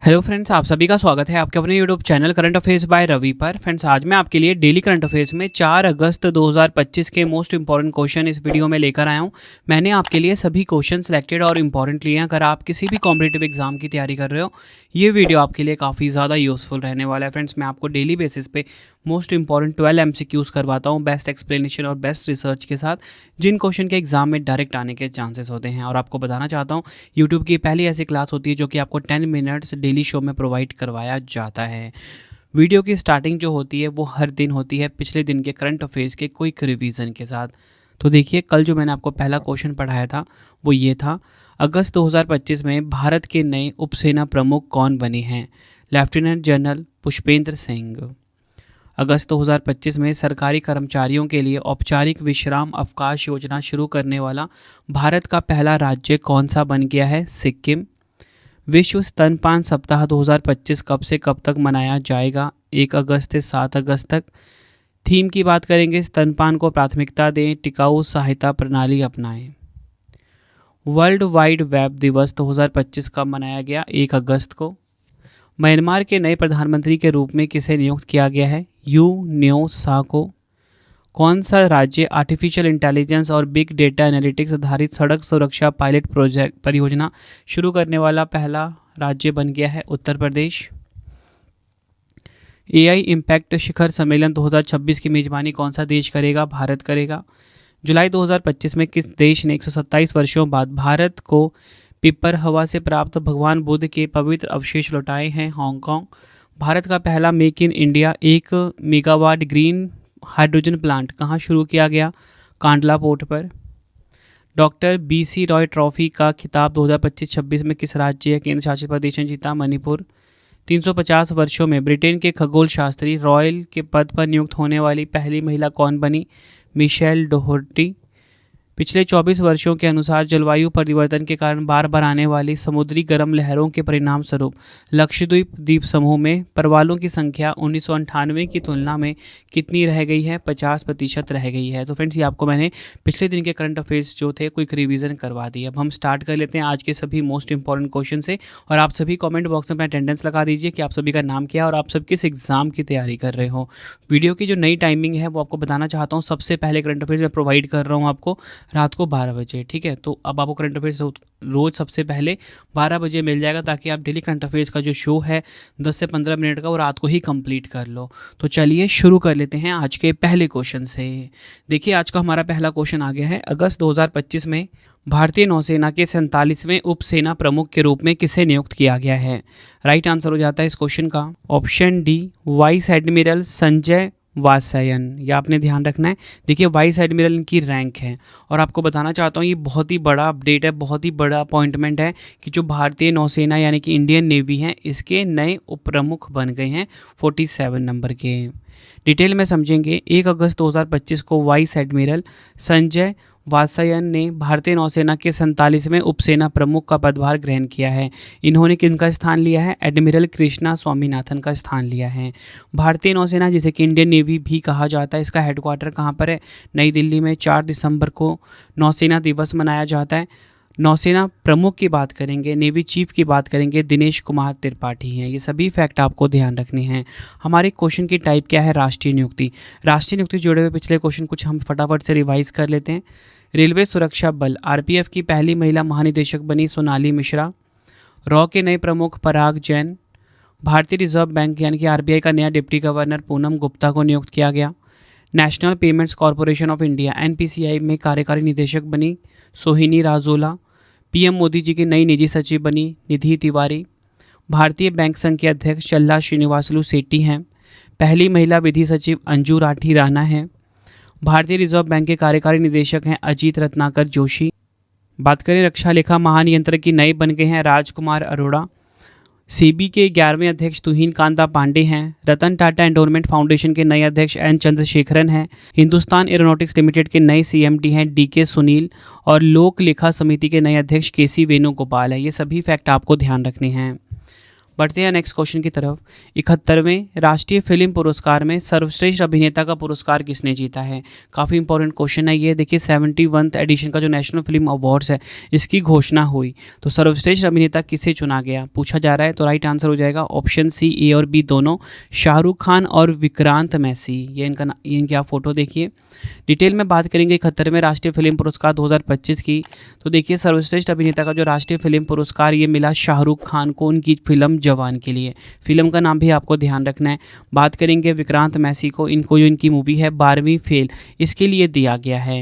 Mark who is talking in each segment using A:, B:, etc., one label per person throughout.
A: Hello friends, आप सभी का स्वागत है आपके अपने YouTube channel current affairs by Ravi पर। फ्रेंड्स, आज मैं आपके लिए डेली करंट अफेयर्स में 4 अगस्त 2025 के मोस्ट इंपॉर्टेंट क्वेश्चन इस वीडियो में लेकर आया हूं। मैंने आपके लिए सभी क्वेश्चन सेलेक्टेड और इंपॉर्टेंट लिए हैं। अगर आप किसी भी कॉम्पिटिटिव एग्जाम की तैयारी कर रहे हो, ये वीडियो आपके लिए काफ़ी ज़्यादा यूजफुल रहने वाला है। फ्रेंड्स, मैं आपको डेली बेसिस पे मोस्ट इंपॉर्टेंट 12 MCQs करवाता हूँ बेस्ट एक्सप्लेनेशन और बेस्ट रिसर्च के साथ, जिन क्वेश्चन के एग्जाम में डायरेक्ट आने के चांसेस होते हैं। और आपको बताना चाहता हूँ, यूट्यूब की पहली ऐसी क्लास होती है जो कि आपको 10 मिनट्स डेली शो में प्रोवाइड करवाया जाता है। वीडियो की स्टार्टिंग जो होती है वो हर दिन होती है पिछले दिन के करंट अफेयर्स के क्विक रिवीजन के साथ। तो देखिए, कल जो मैंने आपको पहला क्वेश्चन पढ़ाया था वो ये था, अगस्त 2025 में भारत के नए उपसेना प्रमुख कौन बने हैं? Lieutenant general Pushpendra Singh. अगस्त 2025 में सरकारी कर्मचारियों के लिए औपचारिक विश्राम अवकाश योजना शुरू करने वाला भारत का पहला राज्य कौन सा बन गया है? सिक्किम। विश्व स्तनपान सप्ताह 2025 कब से कब तक मनाया जाएगा? 1 अगस्त से 7 अगस्त तक। थीम की बात करेंगे, स्तनपान को प्राथमिकता दें, टिकाऊ सहायता प्रणाली अपनाएं। वर्ल्ड वाइड वेब दिवस 2025 कब मनाया गया? 1 अगस्त को। म्यांमार के नए प्रधानमंत्री के रूप में किसे नियुक्त किया गया है? यू न्यो सा को। कौन सा राज्य आर्टिफिशियल इंटेलिजेंस और बिग डेटा एनालिटिक्स आधारित सड़क सुरक्षा पायलट प्रोजेक्ट परियोजना शुरू करने वाला पहला राज्य बन गया है? उत्तर प्रदेश। एआई इम्पैक्ट शिखर सम्मेलन 2026 की मेजबानी कौन सा देश करेगा? भारत करेगा। जुलाई 2025 में किस देश ने 127 वर्षों बाद भारत को पिपर हवा से प्राप्त भगवान बुद्ध के पवित्र अवशेष लौटाए हैं? हांगकांग। भारत का पहला make in India 1 megawatt green hydrogen plant कहाँ शुरू किया गया? कांडला पोर्ट पर। डॉक्टर BC रॉय ट्रॉफी का खिताब 2025-26 में किस राज्य या केंद्र शासित प्रदेश ने जीता? मणिपुर। 350 वर्षों में ब्रिटेन के खगोल शास्त्री रॉयल के पद पर नियुक्त होने वाली पहली महिला कौन बनी? Michelle Doherty. पिछले 24 वर्षों के अनुसार जलवायु परिवर्तन के कारण बार बार आने वाली समुद्री गर्म लहरों के परिणाम स्वरूप लक्षद्वीप द्वीप समूह में परवालों की संख्या 1998 की तुलना में कितनी रह गई है? 50% रह गई है। तो फ्रेंड्स, ये आपको मैंने पिछले दिन के करंट अफेयर्स जो थे क्विक रिवीजन करवा दी। अब हम स्टार्ट कर लेते हैं आज के सभी मोस्ट इंपॉर्टेंट क्वेश्चन से। और आप सभी कॉमेंट बॉक्स में अपना अटेंडेंस लगा दीजिए कि आप सभी का नाम क्या है और आप सब किस एग्जाम की तैयारी कर रहे हो। वीडियो की जो नई टाइमिंग है वो आपको बताना चाहता हूँ। सबसे पहले करंट अफेयर्स मैं प्रोवाइड कर रहा हूँ आपको रात को 12 बजे, ठीक है। तो अब आपको करंट अफेयर्स रोज़ सबसे पहले 12 बजे मिल जाएगा, ताकि आप डेली करंट अफेयर्स का जो शो है 10 से 15 मिनट का वो रात को ही कंप्लीट कर लो। तो चलिए शुरू कर लेते हैं आज के पहले क्वेश्चन से। देखिए, आज का हमारा पहला क्वेश्चन आ गया है, अगस्त 2025 में भारतीय नौसेना के 47वें उपसेना प्रमुख के रूप में किसे नियुक्त किया गया है? राइट आंसर हो जाता है इस क्वेश्चन का option D, vice admiral Sanjay Vatsyayan. यह आपने ध्यान रखना है। देखिए, वाइस एडमिरल इनकी रैंक है। और आपको बताना चाहता हूँ, ये बहुत ही बड़ा अपडेट है, बहुत ही बड़ा अपॉइंटमेंट है कि जो भारतीय नौसेना यानी कि इंडियन नेवी है, इसके नए उप प्रमुख बन गए हैं 47 नंबर के। डिटेल में समझेंगे। 1 अगस्त 2025 को वाइस एडमिरल संजय वात्स्यन ने भारतीय नौसेना के 47वें उपसेना प्रमुख का पदभार ग्रहण किया है। इन्होंने किनका स्थान लिया है? एडमिरल कृष्णा स्वामीनाथन का स्थान लिया है। भारतीय नौसेना, जिसे कि इंडियन नेवी भी कहा जाता है, इसका हेडक्वार्टर कहाँ पर है? नई दिल्ली में। 4 दिसंबर को नौसेना दिवस मनाया जाता है। नौसेना प्रमुख की बात करेंगे, नेवी चीफ की बात करेंगे, दिनेश कुमार त्रिपाठी हैं। ये सभी फैक्ट आपको ध्यान रखने हैं। हमारे क्वेश्चन की टाइप क्या है? राष्ट्रीय नियुक्ति। राष्ट्रीय नियुक्ति जुड़े हुए पिछले क्वेश्चन कुछ हम फटाफट से रिवाइज कर लेते हैं। रेलवे सुरक्षा बल RPF की पहली महिला महानिदेशक बनी सोनाली मिश्रा। रॉ के नए प्रमुख पराग जैन। भारतीय रिजर्व बैंक यानी कि RBI का नया डिप्टी गवर्नर पूनम गुप्ता को नियुक्त किया गया। National payments corporation of India NPCI में कार्यकारी निदेशक बनी सोहिनी राजोला। PM मोदी जी की नई निजी सचिव बनी निधि तिवारी। भारतीय बैंक संघ के अध्यक्ष चल्ला श्रीनिवासलू सेट्टी हैं। पहली महिला विधि सचिव अंजू राठी राणा हैं। भारतीय रिजर्व बैंक के कार्यकारी निदेशक हैं अजीत रत्नाकर जोशी। बात करें रक्षा लेखा महानियंत्रक की, नए बन गए हैं राजकुमार अरोड़ा। सेबी के 11वें अध्यक्ष तुहिन कांता पांडे हैं। रतन टाटा एंडोनमेंट फाउंडेशन के नए अध्यक्ष N चंद्रशेखरन हैं। हिंदुस्तान एरोनॉटिक्स लिमिटेड के नए CMD हैं DK सुनील। और लोक लेखा समिति के नए अध्यक्ष KC वेणुगोपाल है। ये सभी फैक्ट आपको ध्यान रखने हैं। बढ़ते हैं नेक्स्ट क्वेश्चन की तरफ। 71वें राष्ट्रीय फिल्म पुरस्कार में सर्वश्रेष्ठ अभिनेता का पुरस्कार किसने जीता है? काफ़ी इंपॉर्टेंट क्वेश्चन है ये। देखिए 71th एडिशन का जो नेशनल फिल्म अवार्ड्स है इसकी घोषणा हुई, तो सर्वश्रेष्ठ अभिनेता किसे चुना गया पूछा जा रहा है। तो राइट आंसर हो जाएगा ऑप्शन सी, ए और बी दोनों, शाहरुख खान और विक्रांत मैसी। ये इनकी आप फोटो देखिए। डिटेल में बात करेंगे 71वें राष्ट्रीय फिल्म पुरस्कार 2025 की। तो देखिए सर्वश्रेष्ठ अभिनेता का जो राष्ट्रीय फिल्म पुरस्कार ये मिला शाहरुख खान को उनकी फिल्म जवान के लिए। फिल्म का नाम भी आपको ध्यान रखना है। बात करेंगे विक्रांत मैसी को, इनको जो इनकी मूवी है 12वीं फेल, इसके लिए दिया गया है।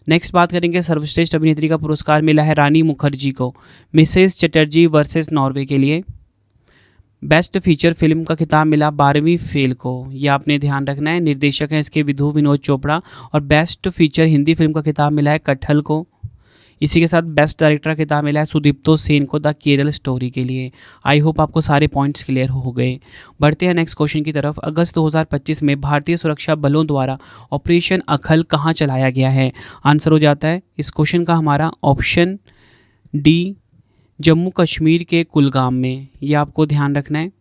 A: नेक्स्ट बात करेंगे सर्वश्रेष्ठ अभिनेत्री का पुरस्कार मिला है रानी मुखर्जी को मिसेस चटर्जी वर्सेस नॉर्वे के लिए। बेस्ट फीचर फिल्म का खिताब मिला 12वीं फेल को, ये आपने ध्यान रखना है। निर्देशक हैं इसके विधु विनोद चोपड़ा। और बेस्ट फीचर हिंदी फिल्म का खिताब मिला है कटहल को। इसी के साथ बेस्ट डायरेक्टर का खिताब मिला है सुदीप्तो सेन को द केरल स्टोरी के लिए। आई होप आपको सारे पॉइंट्स क्लियर हो गए। बढ़ते हैं नेक्स्ट क्वेश्चन की तरफ। अगस्त 2025 में भारतीय सुरक्षा बलों द्वारा ऑपरेशन अखल कहाँ चलाया गया है? आंसर हो जाता है इस क्वेश्चन का हमारा ऑप्शन डी, जम्मू कश्मीर के कुलगाम में। ये आपको ध्यान रखना है।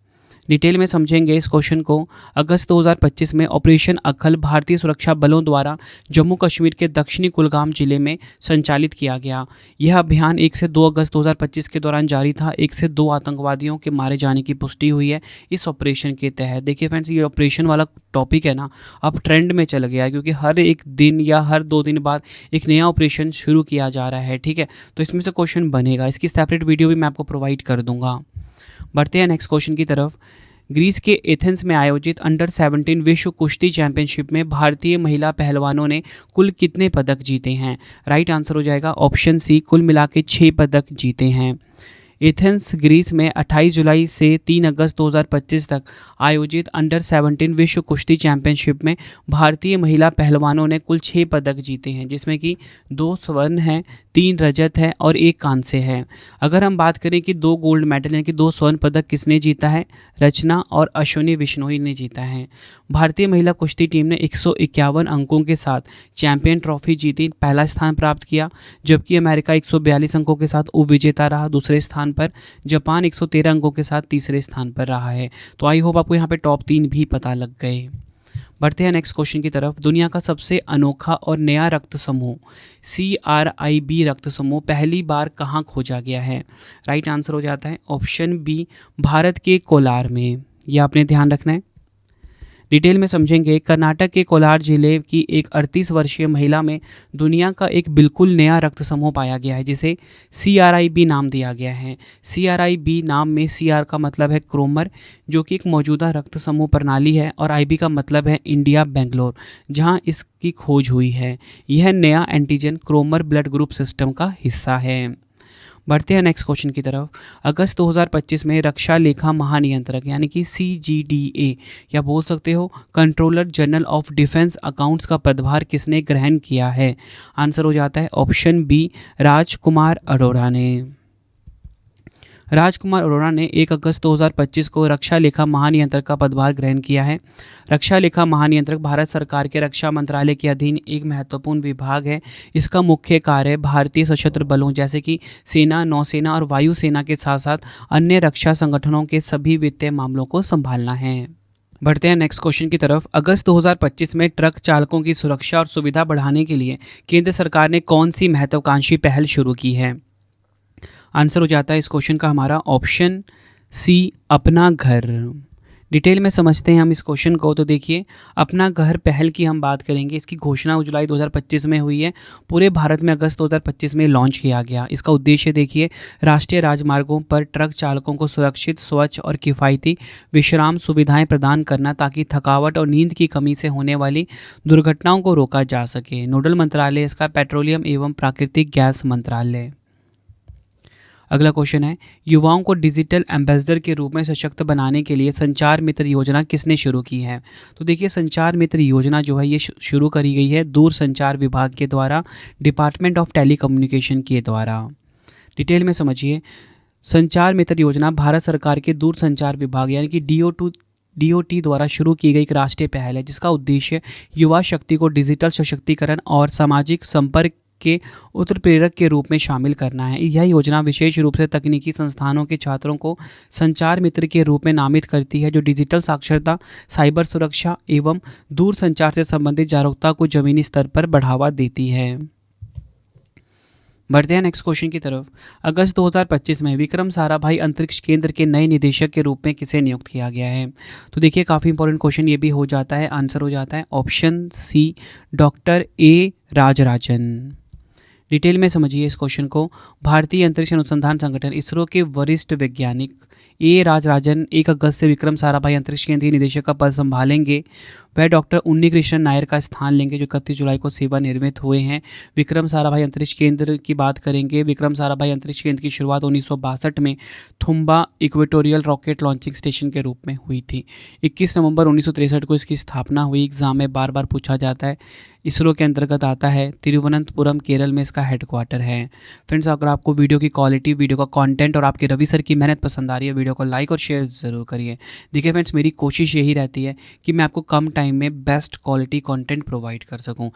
A: डिटेल में समझेंगे इस क्वेश्चन को। अगस्त 2025 में ऑपरेशन अखल भारतीय सुरक्षा बलों द्वारा जम्मू कश्मीर के दक्षिणी कुलगाम जिले में संचालित किया गया। यह अभियान 1 से 2 अगस्त 2025 के दौरान जारी था। 1 से 2 आतंकवादियों के मारे जाने की पुष्टि हुई है इस ऑपरेशन के तहत। देखिए फ्रेंड्स, ये ऑपरेशन वाला टॉपिक है ना, अब ट्रेंड में चल गया है, क्योंकि हर एक दिन या हर 2 दिन बाद एक नया ऑपरेशन शुरू किया जा रहा है। ठीक है, तो इसमें से क्वेश्चन बनेगा, इसकी सेपरेट वीडियो भी मैं आपको प्रोवाइड कर दूंगा। बढ़ते हैं नेक्स्ट क्वेश्चन की तरफ। ग्रीस के एथेंस में आयोजित अंडर 17 विश्व कुश्ती चैंपियनशिप में भारतीय महिला पहलवानों ने कुल कितने पदक जीते हैं? राइट आंसर हो जाएगा ऑप्शन सी, कुल मिला के 6 पदक जीते हैं। एथेंस ग्रीस में 28 जुलाई से 3 अगस्त 2025 तक आयोजित अंडर 17 विश्व कुश्ती चैंपियनशिप में भारतीय महिला पहलवानों ने कुल 6 पदक जीते हैं, जिसमें कि 2 स्वर्ण हैं, 3 रजत है और 1 कांस्य है। अगर हम बात करें कि 2 गोल्ड मेडल यानी कि 2 स्वर्ण पदक किसने जीता है, रचना और अश्विनी विश्नोई ने जीता है। भारतीय महिला कुश्ती टीम ने 151 अंकों के साथ चैंपियन ट्रॉफी जीती, पहला स्थान प्राप्त किया, जबकि अमेरिका 142 अंकों के साथ उपविजेता रहा दूसरे स्थान पर। जापान 113 अंकों के साथ तीसरे स्थान पर रहा है। तो आई होप आपको यहाँ पे टॉप 3 भी पता लग गए। बढ़ते हैं नेक्स्ट क्वेश्चन की तरफ। दुनिया का सबसे अनोखा और नया रक्त समूह CRIB रक्त समूह पहली बार कहाँ खोजा गया है? राइट आंसर हो जाता है ऑप्शन बी, भारत के कोलार में। यह आपने ध्यान रखना है। डिटेल में समझेंगे। कर्नाटक के कोलार जिले की एक 38 वर्षीय महिला में दुनिया का एक बिल्कुल नया रक्त समूह पाया गया है, जिसे CRIB नाम दिया गया है। CRIB नाम में CR का मतलब है क्रोमर, जो कि एक मौजूदा रक्त समूह प्रणाली है, और IB का मतलब है इंडिया बेंगलोर, जहां इसकी खोज हुई है। यह नया एंटीजन क्रोमर ब्लड ग्रुप सिस्टम का हिस्सा है। बढ़ते हैं नेक्स्ट क्वेश्चन की तरफ। अगस्त 2025 में रक्षा लेखा महानियंत्रक यानी कि CGDA या बोल सकते हो controller general of defence accounts का पदभार किसने ग्रहण किया है? आंसर हो जाता है ऑप्शन बी, राजकुमार अरोड़ा ने। राजकुमार अरोड़ा ने 1 अगस्त 2025 को रक्षा लेखा महानियंत्रक का पदभार ग्रहण किया है। रक्षा लेखा महानियंत्रक भारत सरकार के रक्षा मंत्रालय के अधीन एक महत्वपूर्ण विभाग है। इसका मुख्य कार्य भारतीय सशस्त्र बलों जैसे कि सेना, नौसेना और वायुसेना के साथ साथ अन्य रक्षा संगठनों के सभी वित्तीय मामलों को संभालना है। बढ़ते हैं नेक्स्ट क्वेश्चन की तरफ। अगस्त 2025 में ट्रक चालकों की सुरक्षा और सुविधा बढ़ाने के लिए केंद्र सरकार ने कौन सी महत्वाकांक्षी पहल शुरू की है? आंसर हो जाता है इस क्वेश्चन का हमारा ऑप्शन सी, अपना घर। डिटेल में समझते हैं हम इस क्वेश्चन को। तो देखिए, अपना घर पहल की हम बात करेंगे। इसकी घोषणा जुलाई 2025 में हुई है। पूरे भारत में अगस्त 2025 में लॉन्च किया गया। इसका उद्देश्य देखिए, राष्ट्रीय राजमार्गों पर ट्रक चालकों को सुरक्षित, स्वच्छ और किफ़ायती विश्राम सुविधाएं प्रदान करना, ताकि थकावट और नींद की कमी से होने वाली दुर्घटनाओं को रोका जा सके। नोडल मंत्रालय इसका पेट्रोलियम एवं प्राकृतिक गैस मंत्रालय। अगला क्वेश्चन है, युवाओं को डिजिटल एम्बेसडर के रूप में सशक्त बनाने के लिए संचार मित्र योजना किसने शुरू की है? तो देखिए, संचार मित्र योजना जो है ये शुरू करी गई है दूर संचार विभाग के द्वारा, डिपार्टमेंट ऑफ टेलीकम्युनिकेशन के द्वारा। डिटेल में समझिए, संचार मित्र योजना भारत सरकार के दूर संचार विभाग यानी कि DOT द्वारा शुरू की गई एक राष्ट्रीय पहल है, जिसका उद्देश्य युवा शक्ति को डिजिटल सशक्तिकरण और सामाजिक संपर्क के उत्प्रेरक के रूप में शामिल करना है। यह योजना विशेष रूप से तकनीकी संस्थानों के छात्रों को संचार मित्र के रूप में नामित करती है, जो डिजिटल साक्षरता, साइबर सुरक्षा एवं दूर संचार से संबंधित जागरूकता को जमीनी स्तर पर बढ़ावा देती है। बढ़ते हैं नेक्स्ट क्वेश्चन की तरफ। अगस्त 2025 में विक्रम साराभाई अंतरिक्ष केंद्र के नए निदेशक के रूप में किसे नियुक्त किया गया है? तो देखिए काफ़ी इंपॉर्टेंट क्वेश्चन ये भी हो जाता है, आंसर हो जाता है option C, doctor A Rajarajan. Detail में समझिए इस क्वेश्चन को। भारतीय अंतरिक्ष अनुसंधान संगठन इसरो के वरिष्ठ वैज्ञानिक ए राजराजन 1 अगस्त से विक्रम साराभाई अंतरिक्ष केंद्र के निदेशक का पद संभालेंगे। वह डॉक्टर उन्नी कृष्णन नायर का स्थान लेंगे, जो 31 जुलाई को सेवानिवृत्त हुए हैं। विक्रम साराभाई अंतरिक्ष केंद्र की बात करेंगे। विक्रम साराभाई अंतरिक्ष केंद्र की शुरुआत 1962 में Thumba equatorial rocket launching station के रूप में हुई थी। 21 नवंबर 1963 को इसकी स्थापना हुई। एग्जाम में बार बार पूछा जाता है। इसरो के अंतर्गत आता है। तिरुवनंतपुरम केरल में इसका हेडक्वार्टर है। फ्रेंड्स, अगर आपको वीडियो की क्वालिटी, वीडियो का कंटेंट और आपके रवि सर की मेहनत पसंद आ रही है, वीडियो को लाइक और शेयर ज़रूर करिए। देखिए फ्रेंड्स, मेरी कोशिश यही रहती है कि मैं आपको कम टाइम में बेस्ट क्वालिटी कंटेंट प्रोवाइड कर सकूं।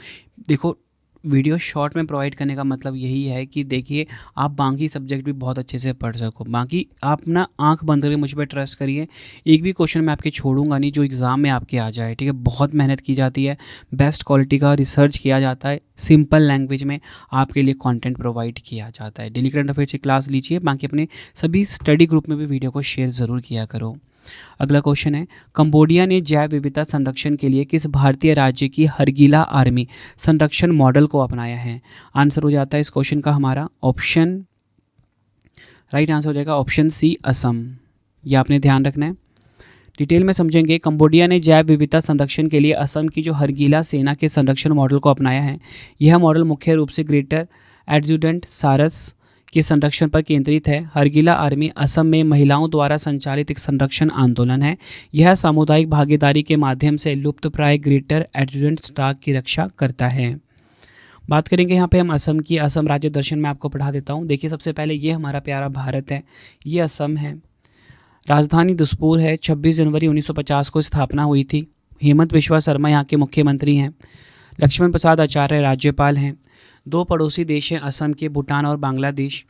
A: देखो, वीडियो शॉर्ट में प्रोवाइड करने का मतलब यही है कि देखिए आप बाकी सब्जेक्ट भी बहुत अच्छे से पढ़ सको। बाकी आप ना आंख बंद करके मुझ पर ट्रस्ट करिए, एक भी क्वेश्चन मैं आपके छोड़ूंगा नहीं जो एग्ज़ाम में आपके आ जाए। ठीक है, बहुत मेहनत की जाती है, बेस्ट क्वालिटी का रिसर्च किया जाता है, सिंपल लैंग्वेज में आपके लिए कंटेंट प्रोवाइड किया जाता है। डेली करंट अफेयर्स की क्लास लीजिए, बाकी अपने सभी स्टडी ग्रुप में भी वीडियो को शेयर ज़रूर किया करो। अगला क्वेश्चन है, कंबोडिया ने जैव विविधता संरक्षण के लिए किस भारतीय राज्य की हरगिला आर्मी संरक्षण मॉडल को अपनाया है? आंसर हो जाता है इस क्वेश्चन का हमारा ऑप्शन, राइट आंसर हो जाएगा ऑप्शन सी, असम। यह आपने ध्यान रखना है। डिटेल में समझेंगे। कंबोडिया ने जैव विविधता संरक्षण के लिए असम की जो हरगिला सेना के संरक्षण मॉडल को अपनाया है। यह मॉडल मुख्य रूप से ग्रेटर एडजुटेंट सारस के संरक्षण पर केंद्रित है। हरगिला आर्मी असम में महिलाओं द्वारा संचालित एक संरक्षण आंदोलन है। यह सामुदायिक भागीदारी के माध्यम से लुप्तप्राय ग्रेटर एडजुटेंट स्टॉक की रक्षा करता है। बात करेंगे यहाँ पे हम असम की। असम राज्य दर्शन में आपको पढ़ा देता हूँ। देखिए सबसे पहले ये हमारा प्यारा भारत है, ये असम है। राजधानी दिसपुर है। 26 जनवरी 1950 को स्थापना हुई थी। हेमंत बिस्वा शर्मा यहाँ के मुख्यमंत्री हैं। लक्ष्मण प्रसाद आचार्य राज्यपाल हैं। 2 पड़ोसी देश हैं असम के, भूटान और बांग्लादेश।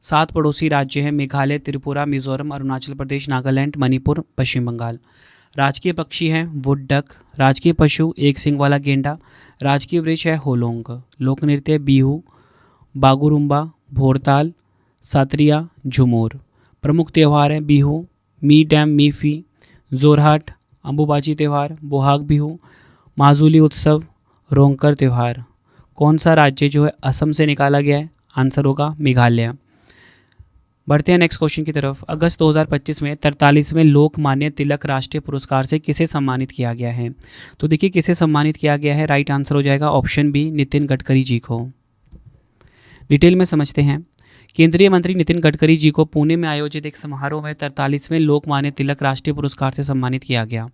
A: 7 पड़ोसी राज्य हैं, मेघालय, त्रिपुरा, मिजोरम, अरुणाचल प्रदेश, नागालैंड, मणिपुर, पश्चिम बंगाल। राजकीय पक्षी हैं वुड डक। राजकीय पशु एक सींग वाला गेंडा। राजकीय वृक्ष है होलोंग। लोक नृत्य बिहू, बागुरुम्बा, भोरताल, सात्रिया, झुमूर। प्रमुख त्यौहार हैं बिहू, मी डैम मीफी, जोरहाट, अंबुबाची त्यौहार, बोहाग बिहू, माजुली उत्सव, रोंगकर त्यौहार। कौन सा राज्य जो है असम से निकाला गया है? आंसर होगा मेघालय। बढ़ते हैं नेक्स्ट क्वेश्चन की तरफ। अगस्त 2025 में 43वें लोकमान्य तिलक राष्ट्रीय पुरस्कार से किसे सम्मानित किया गया है? तो देखिए किसे सम्मानित किया गया है, राइट आंसर हो जाएगा ऑप्शन बी, नितिन गडकरी जी को। डिटेल में समझते हैं। केंद्रीय मंत्री नितिन गडकरी जी को पुणे में आयोजित एक समारोह में 43वें लोकमान्य तिलक राष्ट्रीय पुरस्कार से सम्मानित किया गया।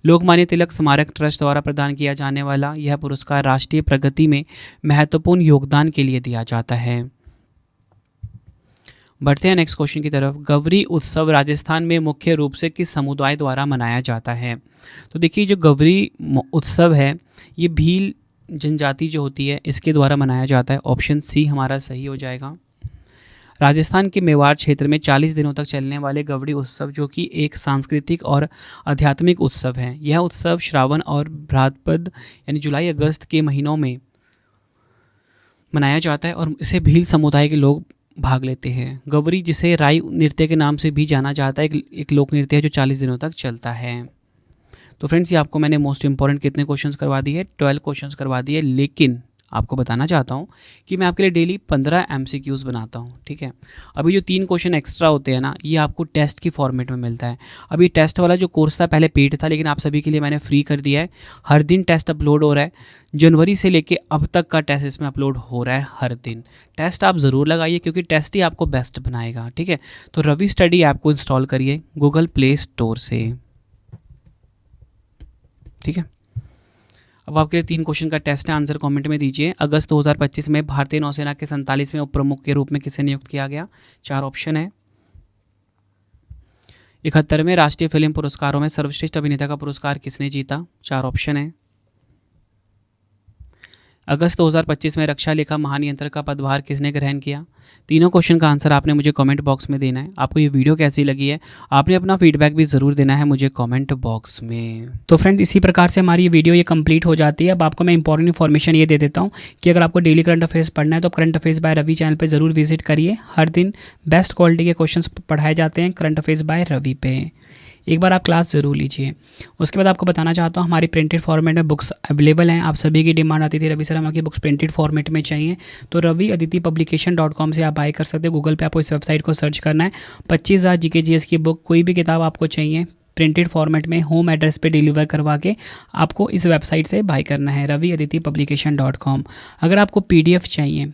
A: लोकमान्य तिलक स्मारक ट्रस्ट द्वारा प्रदान किया जाने वाला यह पुरस्कार राष्ट्रीय प्रगति में महत्वपूर्ण योगदान के लिए दिया जाता है। बढ़ते हैं नेक्स्ट क्वेश्चन की तरफ। गवरी उत्सव राजस्थान में मुख्य रूप से किस समुदाय द्वारा मनाया जाता है? तो देखिए जो गवरी उत्सव है ये भील जनजाति जो होती है इसके द्वारा मनाया जाता है। ऑप्शन सी हमारा सही हो जाएगा। राजस्थान के मेवाड़ क्षेत्र में 40 दिनों तक चलने वाले गवरी उत्सव जो कि एक सांस्कृतिक और आध्यात्मिक उत्सव है। यह उत्सव श्रावण और भाद्रपद यानी जुलाई अगस्त के महीनों में मनाया जाता है और इसे भील समुदाय के लोग भाग लेते हैं। गवरी, जिसे राई नृत्य के नाम से भी जाना जाता है, एक लोक नृत्य है जो 40 दिनों तक चलता है। तो फ्रेंड्स ये आपको मैंने मोस्ट इंपॉर्टेंट कितने क्वेश्चंस करवा दिए? 12 क्वेश्चंस करवा दिए। लेकिन आपको बताना चाहता हूँ कि मैं आपके लिए डेली 15 MCQs बनाता हूँ। ठीक है, अभी जो 3 क्वेश्चन एक्स्ट्रा होते हैं ना, ये आपको टेस्ट की फॉर्मेट में मिलता है। अभी टेस्ट वाला जो कोर्स था पहले पेड था, लेकिन आप सभी के लिए मैंने फ्री कर दिया है। हर दिन टेस्ट अपलोड हो रहा है। जनवरी से लेके अब तक का टेस्ट इसमें अपलोड हो रहा है हर दिन। टेस्ट आप ज़रूर लगाइए क्योंकि टेस्ट ही आपको बेस्ट बनाएगा। ठीक है, तो रवि स्टडी ऐप को इंस्टॉल करिए गूगल प्ले स्टोर से। ठीक है, अब आपके लिए 3 क्वेश्चन का टेस्ट है, आंसर कमेंट में दीजिए। अगस्त 2025 में भारतीय नौसेना के 47वें उप प्रमुख के रूप में किसे नियुक्त किया गया? 4 ऑप्शन है। 71वें राष्ट्रीय फिल्म पुरस्कारों में सर्वश्रेष्ठ अभिनेता का पुरस्कार किसने जीता? 4 ऑप्शन है। अगस्त 2025 में रक्षा लेखा महानियंत्रक का पदभार किसने ग्रहण किया? तीनों क्वेश्चन का आंसर आपने मुझे कमेंट बॉक्स में देना है। आपको ये वीडियो कैसी लगी है, आपने अपना फीडबैक भी ज़रूर देना है मुझे कमेंट बॉक्स में। तो फ्रेंड्स, इसी प्रकार से हमारी ये वीडियो ये कंप्लीट हो जाती है। अब आपको मैं इंपॉर्टेंट इन्फॉर्मेशन ये दे देता हूँ कि अगर आपको डेली करंट अफेयर्स पढ़ना है तो current affairs by Ravi channel पर ज़रूर विजिट करिए। हर दिन बेस्ट क्वालिटी के क्वेश्चन पढ़ाए जाते हैं करंट अफेयर्स बाय रवि पे। एक बार आप क्लास ज़रूर लीजिए। उसके बाद आपको बताना चाहता हूँ हमारी प्रिंटेड फॉर्मेट में बुक्स अवेलेबल हैं। आप सभी की डिमांड आती थी रवि सर हमारी बुक्स प्रिंटेड फॉर्मेट में चाहिए, तो रवि अदिति publication.com से आप बाय कर सकते हो। गूगल पे आपको इस वेबसाइट को सर्च करना है। 25,000 GK GS की बुक, कोई भी किताब आपको चाहिए प्रिंटेड फॉर्मेट में होम एड्रेस पे डिलीवर करवा के आपको इस वेबसाइट से बाय करना है, रवि अदिति publication.com। अगर आपको PDF चाहिए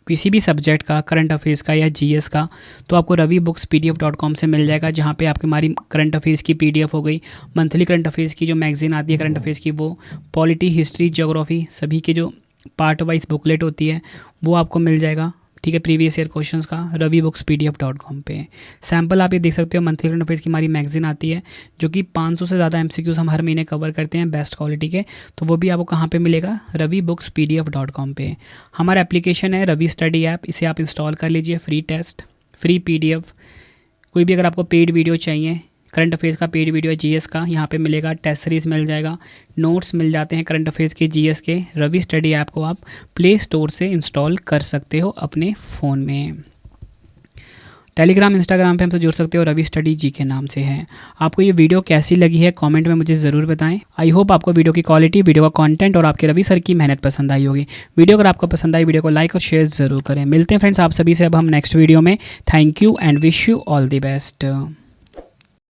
A: किसी भी सब्जेक्ट का, करंट अफेयर्स का या GS का, तो आपको रवि बुक्स PDF.com से मिल जाएगा, जहाँ पे आपकी हमारी करंट अफेयर्स की PDF हो गई, मंथली करंट अफेयर्स की जो मैगजीन आती है करंट अफेयर्स की, वो पॉलिटी, हिस्ट्री, ज्योग्राफी सभी के जो पार्ट वाइज बुकलेट होती है वो आपको मिल जाएगा। ठीक है, प्रीवियस ईयर क्वेश्चंस का रवि बुक्स PDF.com पे सैम्पल आप ये देख सकते हो। मंथली करंट अफेयर्स की हमारी मैगजीन आती है जो कि 500 से ज़्यादा MCQs हम हर महीने कवर करते हैं बेस्ट क्वालिटी के, तो वो भी आपको कहाँ पे मिलेगा? रवि बुक्स PDF.com पे। हमारा एप्लीकेशन है रवि स्टडी ऐप, इसे आप इंस्टॉल कर लीजिए। फ्री टेस्ट, फ्री PDF, कोई भी अगर आपको पेड वीडियो चाहिए, करंट अफेयर्स का पेड वीडियो GS का यहाँ पे मिलेगा, टेस्ट सीरीज़ मिल जाएगा, नोट्स मिल जाते हैं करंट अफेयर्स के GS के। रवि स्टडी ऐप को आप प्ले स्टोर से इंस्टॉल कर सकते हो अपने फ़ोन में। टेलीग्राम, इंस्टाग्राम पे हमसे जुड़ सकते हो, रवि स्टडी जी के नाम से है। आपको ये वीडियो कैसी लगी है कमेंट में मुझे ज़रूर बताएं। आई होप आपको वीडियो की क्वालिटी, वीडियो का कंटेंट और आपके रवि सर की मेहनत पसंद आई होगी। वीडियो अगर आपको पसंद आई, वीडियो को लाइक और शेयर ज़रूर करें। मिलते हैं फ्रेंड्स आप सभी से अब हम नेक्स्ट वीडियो में। Thank you and wish you all the best.